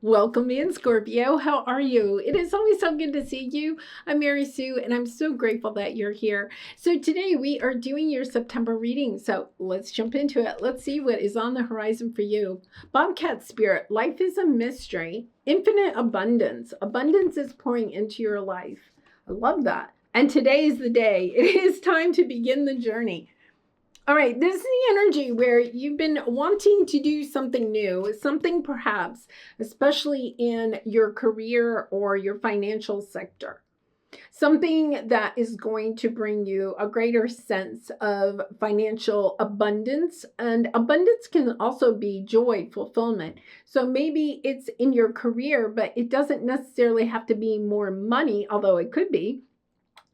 Welcome in, Scorpio. How are you? It is always so good to see you. I'm Mary Sue, and I'm so grateful that you're here. So today we are doing your September reading. So let's jump into it. Let's see what is on the horizon for you. Bobcat Spirit, life is a mystery. Infinite abundance. Abundance is pouring into your life. I love that. And today is the day. It is time to begin the journey. All right, this is the energy where you've been wanting to do something new, something perhaps, especially in your career or your financial sector. Something that is going to bring you a greater sense of financial abundance. And abundance can also be joy, fulfillment. So maybe it's in your career, but it doesn't necessarily have to be more money, although it could be,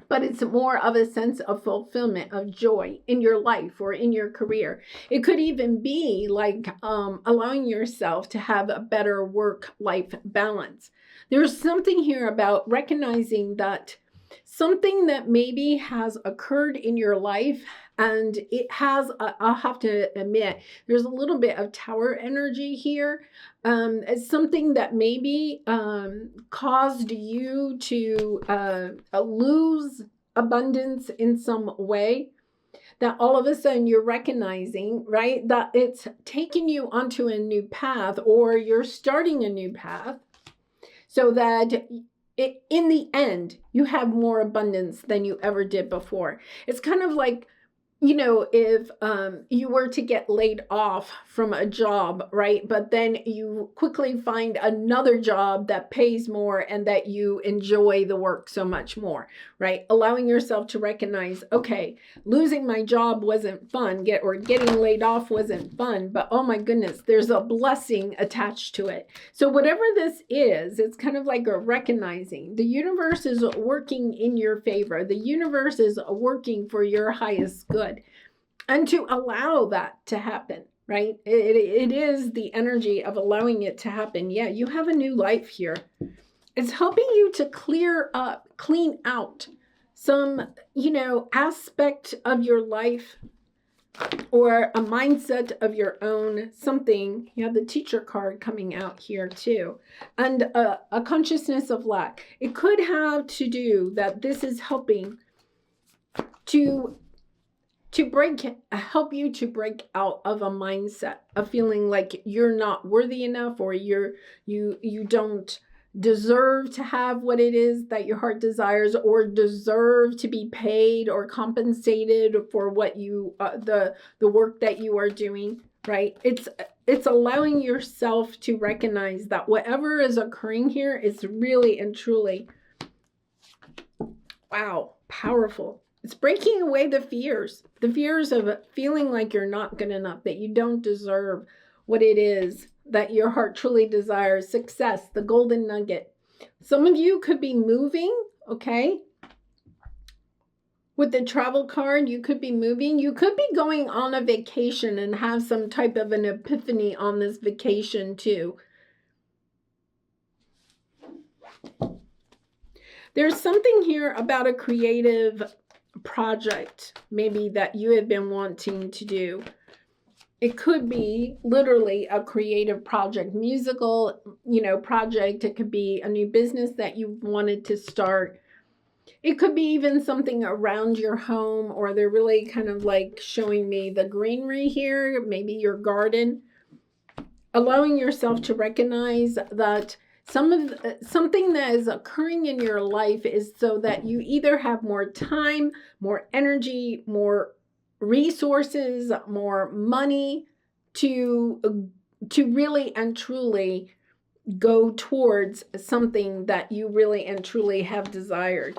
but it's more of a sense of fulfillment, of joy in your life or in your career. It could even be like allowing yourself to have a better work-life balance. There's something here about recognizing that something that maybe has occurred in your life, and it has, I'll have to admit, there's a little bit of tower energy here. It's something that maybe caused you to lose abundance in some way, that all of a sudden you're recognizing, right, that it's taking you onto a new path, or you're starting a new path, so that in the end, you have more abundance than you ever did before. It's kind of like, if you were to get laid off from a job, right? But then you quickly find another job that pays more and that you enjoy the work so much more, right? Allowing yourself to recognize, okay, losing my job wasn't fun, getting laid off wasn't fun, but oh my goodness, there's a blessing attached to it. So whatever this is, it's kind of like a recognizing the universe is working in your favor. The universe is working for your highest good. And to allow that to happen, right? It is the energy of allowing it to happen. Yeah, you have a new life here. It's helping you to clear up, clean out some, aspect of your life or a mindset of your own, something. You have the teacher card coming out here too, and a consciousness of lack. It could have to do that this is helping to help you to break out of a mindset of feeling like you're not worthy enough, or you don't deserve to have what it is that your heart desires, or deserve to be paid or compensated for what you the work that you are doing, right? It's allowing yourself to recognize that whatever is occurring here is really and truly, wow, powerful. It's breaking away the fears of feeling like you're not good enough, that you don't deserve what it is that your heart truly desires. Success, the golden nugget. Some of you could be moving, okay? With the travel card, you could be moving. You could be going on a vacation and have some type of an epiphany on this vacation too. There's something here about a creative project maybe that you have been wanting to do. It could be literally a creative project, musical, project. It could be a new business that you wanted to start. It could be even something around your home, or they're really kind of like showing me the greenery here, maybe your garden. Allowing yourself to recognize that something that is occurring in your life is so that you either have more time, more energy, more resources, more money to really and truly go towards something that you really and truly have desired.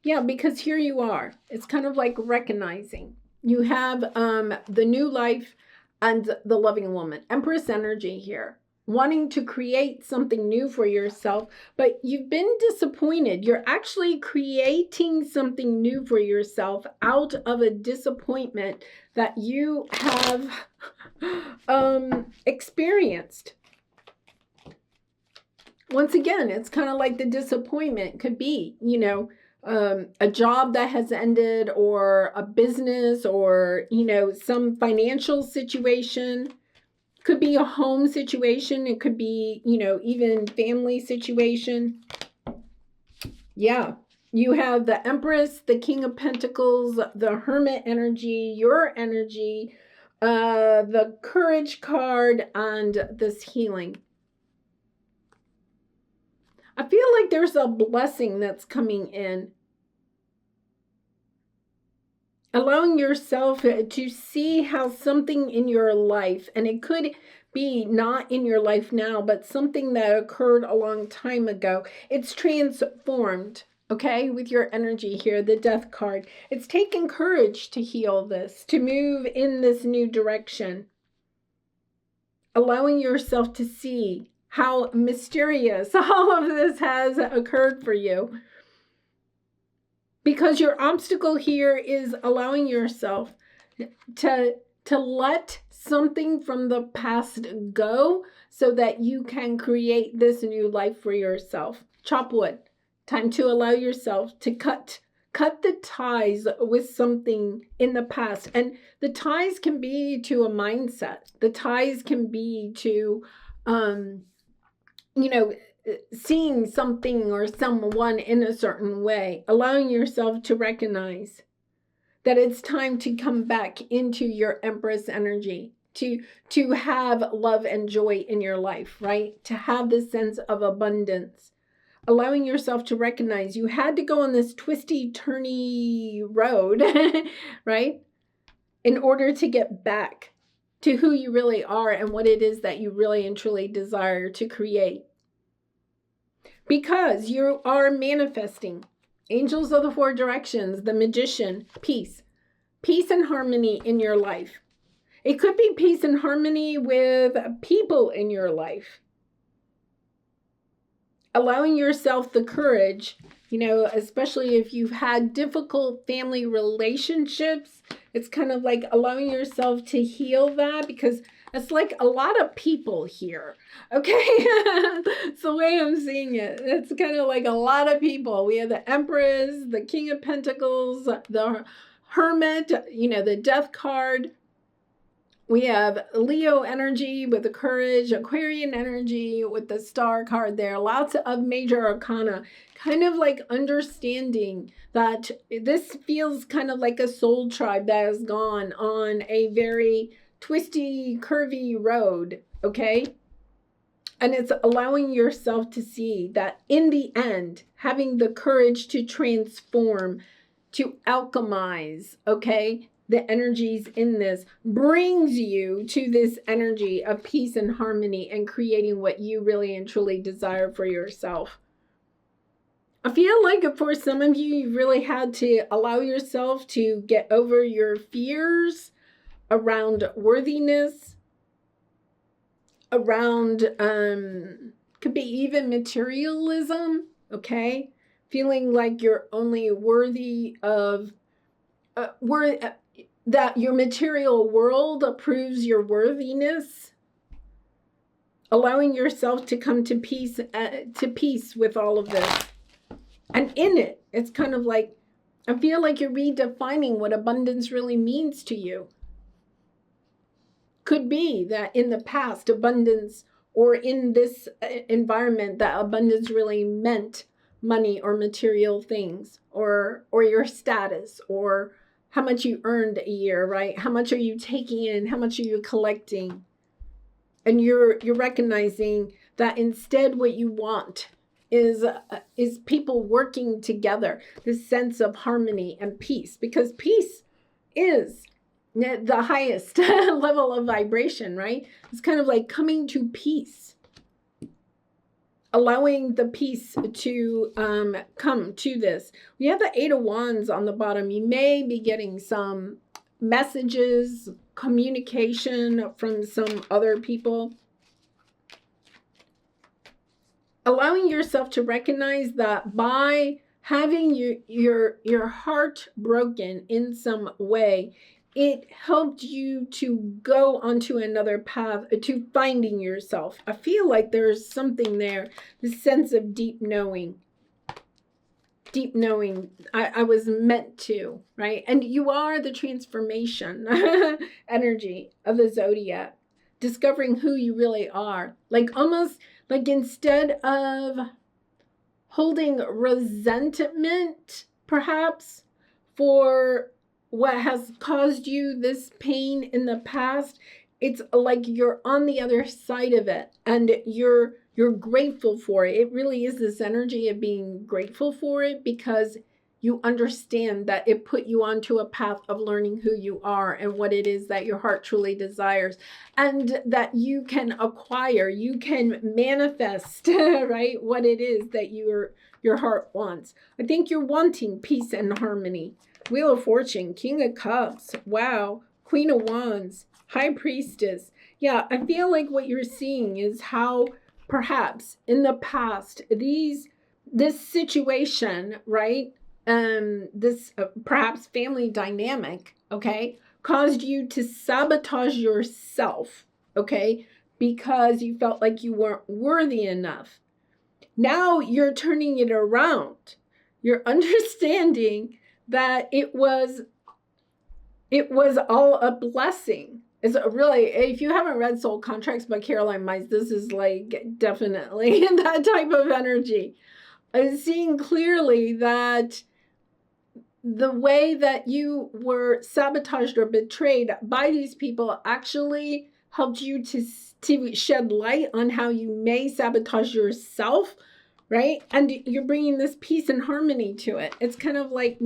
Yeah, because here you are. It's kind of like recognizing you have the new life and the loving woman. Empress energy here. Wanting to create something new for yourself, but you've been disappointed. You're actually creating something new for yourself out of a disappointment that you have experienced. Once again, it's kind of like the disappointment could be, a job that has ended, or a business, or, some financial situation. Could be a home situation. It could be, even family situation. Yeah. You have the Empress, the King of Pentacles, the Hermit energy, your energy, the Courage card, and this healing. I feel like there's a blessing that's coming in. Allowing yourself to see how something in your life, and it could be not in your life now, but something that occurred a long time ago, it's transformed, okay, with your energy here, the Death card. It's taken courage to heal this, to move in this new direction. Allowing yourself to see how mysterious all of this has occurred for you. Because your obstacle here is allowing yourself to let something from the past go so that you can create this new life for yourself. Chop wood. Time to allow yourself to cut the ties with something in the past. And the ties can be to a mindset. The ties can be to, seeing something or someone in a certain way, allowing yourself to recognize that it's time to come back into your Empress energy, to have love and joy in your life, right? To have this sense of abundance, allowing yourself to recognize you had to go on this twisty, turny road, right? In order to get back to who you really are and what it is that you really and truly desire to create. Because you are manifesting. Angels of the Four Directions, the Magician, peace. Peace and harmony in your life. It could be peace and harmony with people in your life. Allowing yourself the courage, especially if you've had difficult family relationships, it's kind of like allowing yourself to heal that, because it's like a lot of people here, okay? It's the way I'm seeing it. It's kind of like a lot of people. We have the Empress, the King of Pentacles, the Hermit, the Death card. We have Leo energy with the Courage, Aquarian energy with the Star card there. Lots of major arcana, kind of like understanding that this feels kind of like a soul tribe that has gone on a very twisty, curvy road, okay? And it's allowing yourself to see that in the end, having the courage to transform, to alchemize, okay? The energies in this brings you to this energy of peace and harmony and creating what you really and truly desire for yourself. I feel like for some of you, you really had to allow yourself to get over your fears around worthiness, around, could be even materialism, okay? Feeling like you're only worthy of, that your material world approves your worthiness. Allowing yourself to come to peace with all of this. And in it, it's kind of like, I feel like you're redefining what abundance really means to you. Could be that in the past, abundance, or in this environment, that abundance really meant money or material things, or your status, or how much you earned a year, right? How much are you taking in? How much are you collecting? And you're recognizing that instead what you want is people working together, this sense of harmony and peace, because peace is the highest level of vibration, right? It's kind of like coming to peace, allowing the peace to come to this. We have the Eight of Wands on the bottom. You may be getting some messages, communication from some other people. Allowing yourself to recognize that by having your heart broken in some way, it helped you to go onto another path to finding yourself. I feel like there's something there, this sense of deep knowing. Deep knowing, I was meant to, right? And you are the transformation energy of the zodiac. discovering who you really are. Like almost like instead of holding resentment, perhaps, for what has caused you this pain in the past, it's like you're on the other side of it and you're grateful for it. It really is this energy of being grateful for it because you understand that it put you onto a path of learning who you are and what it is that your heart truly desires, and that you can acquire, you can manifest, right, what it is that your heart wants. I think you're wanting peace and harmony. Wheel of Fortune, King of Cups, wow, Queen of Wands, High Priestess. Yeah, I feel like what you're seeing is how perhaps in the past this situation, right, this perhaps family dynamic, okay, caused you to sabotage yourself, okay, because you felt like you weren't worthy enough. Now you're turning it around. You're understanding that it was all a blessing. It's really, if you haven't read Soul Contracts by Caroline Myss, this is like definitely that type of energy. I'm seeing clearly that the way that you were sabotaged or betrayed by these people actually helped you to shed light on how you may sabotage yourself, right? And you're bringing this peace and harmony to it. It's kind of like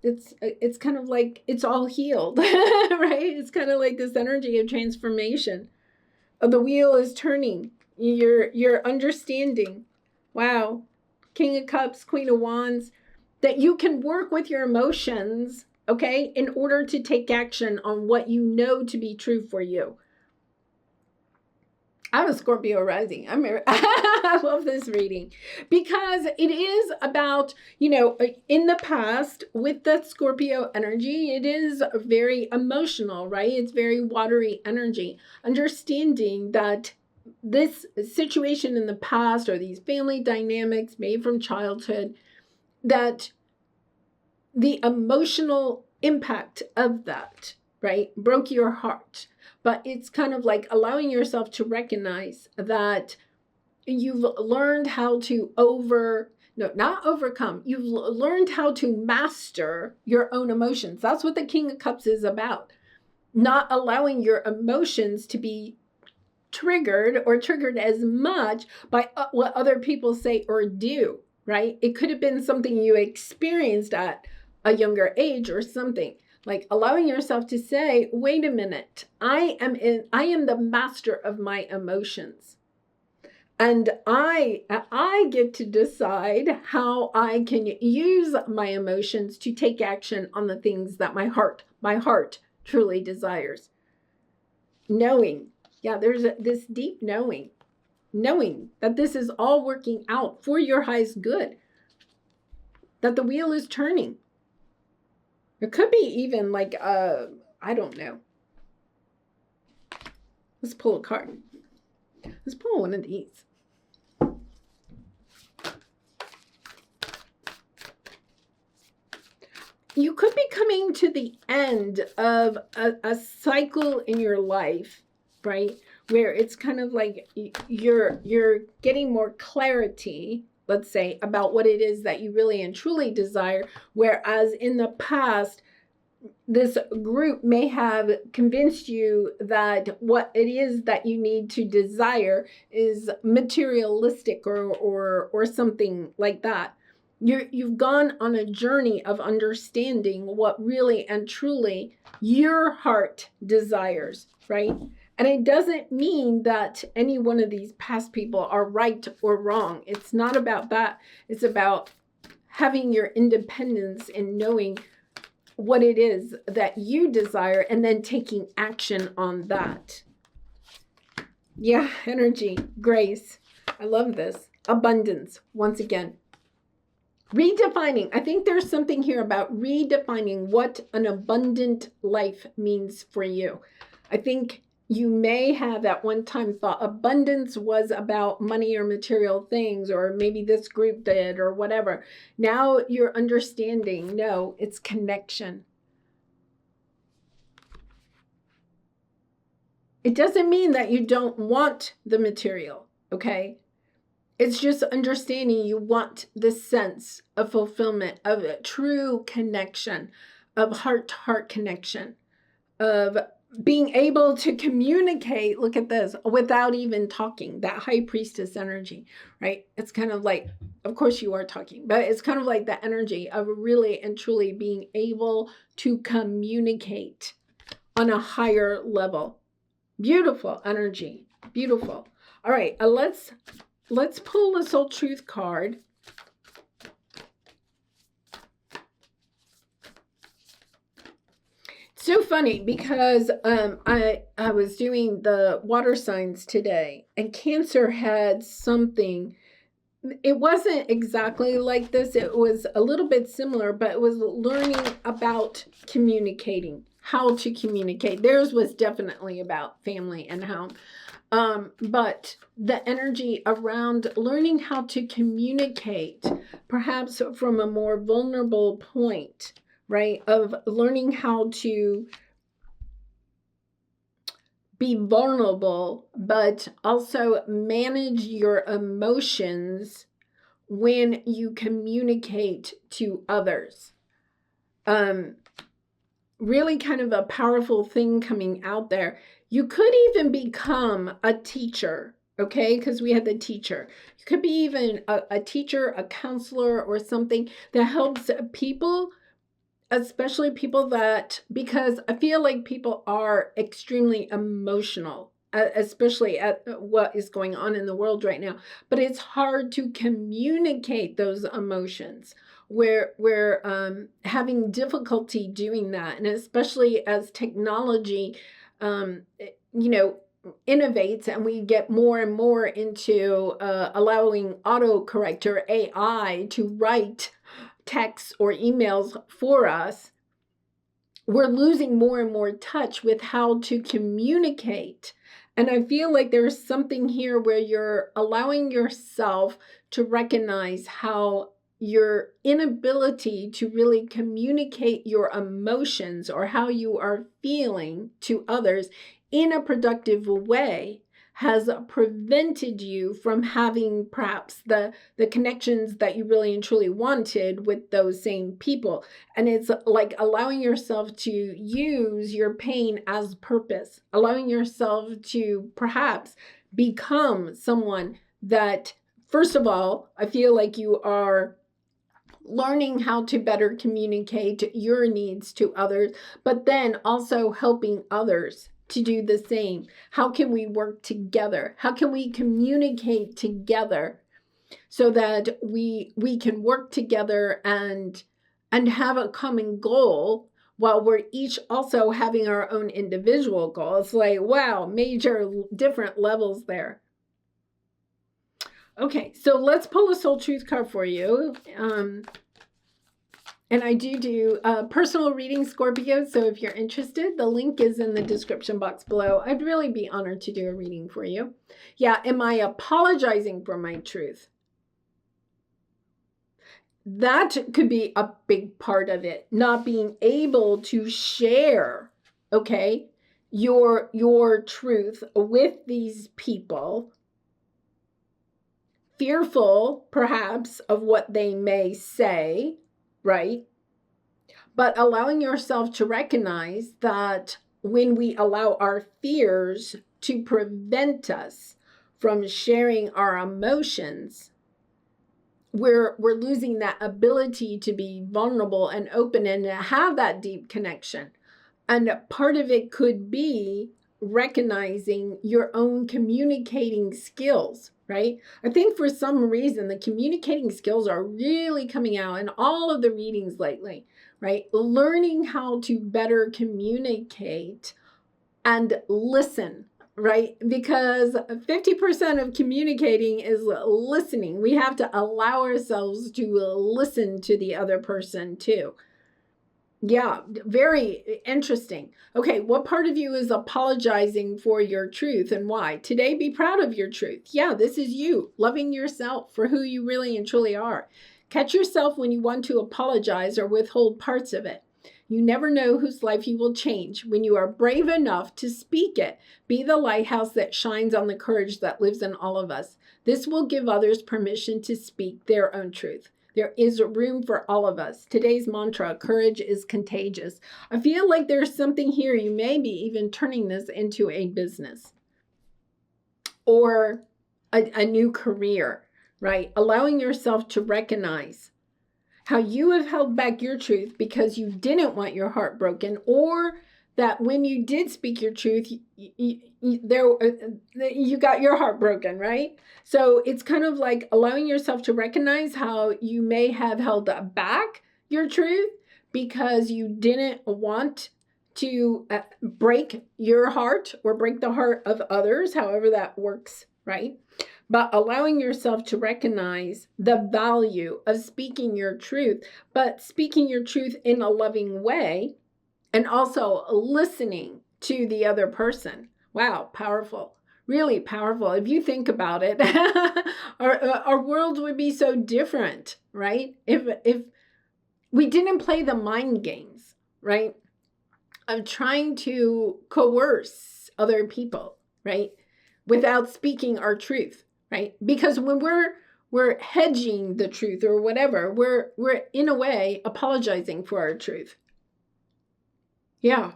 it's kind of like it's all healed, right? It's kind of like this energy of transformation. The wheel is turning. You're understanding. Wow. King of Cups, Queen of Wands, that you can work with your emotions, okay, in order to take action on what you know to be true for you. I'm a Scorpio rising. I love this reading because it is about, in the past with the Scorpio energy, it is very emotional, right? It's very watery energy. Understanding that this situation in the past or these family dynamics made from childhood, that the emotional impact of that, right, broke your heart. But it's kind of like allowing yourself to recognize that you've learned how to not overcome. You've learned how to master your own emotions. That's what the King of Cups is about. Not allowing your emotions to be triggered as much by what other people say or do, right? It could have been something you experienced at a younger age or something. Like allowing yourself to say, wait a minute, I am the master of my emotions. And I get to decide how I can use my emotions to take action on the things that my heart truly desires. Knowing, there's this deep knowing that this is all working out for your highest good, that the wheel is turning. It could be even like, I don't know. Let's pull a card. Let's pull one of these. You could be coming to the end of a cycle in your life, right? Where it's kind of like you're getting more clarity, let's say, about what it is that you really and truly desire. Whereas in the past, this group may have convinced you that what it is that you need to desire is materialistic or something like that. You've gone on a journey of understanding what really and truly your heart desires, right? And it doesn't mean that any one of these past people are right or wrong. It's not about that. It's about having your independence and knowing what it is that you desire and then taking action on that. Yeah, energy, grace. I love this. Abundance, once again. Redefining. I think there's something here about redefining what an abundant life means for you. I think you may have at one time thought abundance was about money or material things, or maybe this group did or whatever. Now you're understanding, no, it's connection. It doesn't mean that you don't want the material, okay? It's just understanding you want this sense of fulfillment, of a true connection, of heart-to-heart connection, of being able to communicate, look at this, without even talking, that high priestess energy, right? It's kind of like, of course you are talking, but it's kind of like the energy of really and truly being able to communicate on a higher level. Beautiful energy, beautiful. All right, let's pull the Soul Truth card. So funny because I was doing the water signs today, and Cancer had something. It wasn't exactly like this. It was a little bit similar, but it was learning about communicating, how to communicate. Theirs was definitely about family and how. But the energy around learning how to communicate, perhaps from a more vulnerable point, right? Of learning how to be vulnerable, but also manage your emotions when you communicate to others. Really kind of a powerful thing coming out there. You could even become a teacher, okay? Because we had the teacher. You could be even a teacher, a counselor, or something that helps people, especially people that, because I feel like people are extremely emotional, especially at what is going on in the world right now. But it's hard to communicate those emotions. We're having difficulty doing that. And especially as technology, innovates and we get more and more into allowing autocorrect or AI to write texts or emails for us, we're losing more and more touch with how to communicate. And I feel like there's something here where you're allowing yourself to recognize how your inability to really communicate your emotions or how you are feeling to others in a productive way has prevented you from having perhaps the connections that you really and truly wanted with those same people. And it's like allowing yourself to use your pain as purpose, allowing yourself to perhaps become someone that, first of all, I feel like you are learning how to better communicate your needs to others, but then also helping others to do the same. How can we work together? How can we communicate together so that we can work together and have a common goal while we're each also having our own individual goals? Like, wow, major different levels there. Okay, so let's pull a Soul Truth card for you. And I do personal reading, Scorpio, so if you're interested, the link is in the description box below. I'd really be honored to do a reading for you. Yeah, am I apologizing for my truth? That could be a big part of it, not being able to share, okay, your truth with these people, fearful perhaps of what they may say, right? But allowing yourself to recognize that when we allow our fears to prevent us from sharing our emotions, we're losing that ability to be vulnerable and open and to have that deep connection. And part of it could be recognizing your own communicating skills, right? I think for some reason, the communicating skills are really coming out in all of the readings lately, right? Learning how to better communicate and listen, right? Because 50% of communicating is listening. We have to allow ourselves to listen to the other person too. Yeah, very interesting. Okay, what part of you is apologizing for your truth and why? Today, be proud of your truth. Yeah, this is you, loving yourself for who you really and truly are. Catch yourself when you want to apologize or withhold parts of it. You never know whose life you will change when you are brave enough to speak it. Be the lighthouse that shines on the courage that lives in all of us. This will give others permission to speak their own truth. There is room for all of us. Today's mantra, courage is contagious. I feel like there's something here. You may be even turning this into a business or a new career, right? Allowing yourself to recognize how you have held back your truth because you didn't want your heart broken, or that when you did speak your truth, you got your heart broken, right? So it's kind of like allowing yourself to recognize how you may have held back your truth because you didn't want to break your heart or break the heart of others, however that works, right? But allowing yourself to recognize the value of speaking your truth, but speaking your truth in a loving way, and also listening to the other person. Wow, powerful. Really powerful. If you think about it, our world would be so different, right? If we didn't play the mind games, right? Of trying to coerce other people, right? Without speaking our truth, right? Because when we're hedging the truth or whatever, we're in a way apologizing for our truth. Yeah.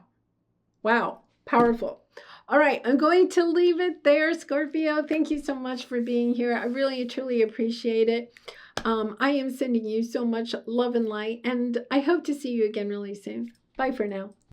Wow. Powerful. All right. I'm going to leave it there, Scorpio. Thank you so much for being here. I really, truly appreciate it. I am sending you so much love and light, and I hope to see you again really soon. Bye for now.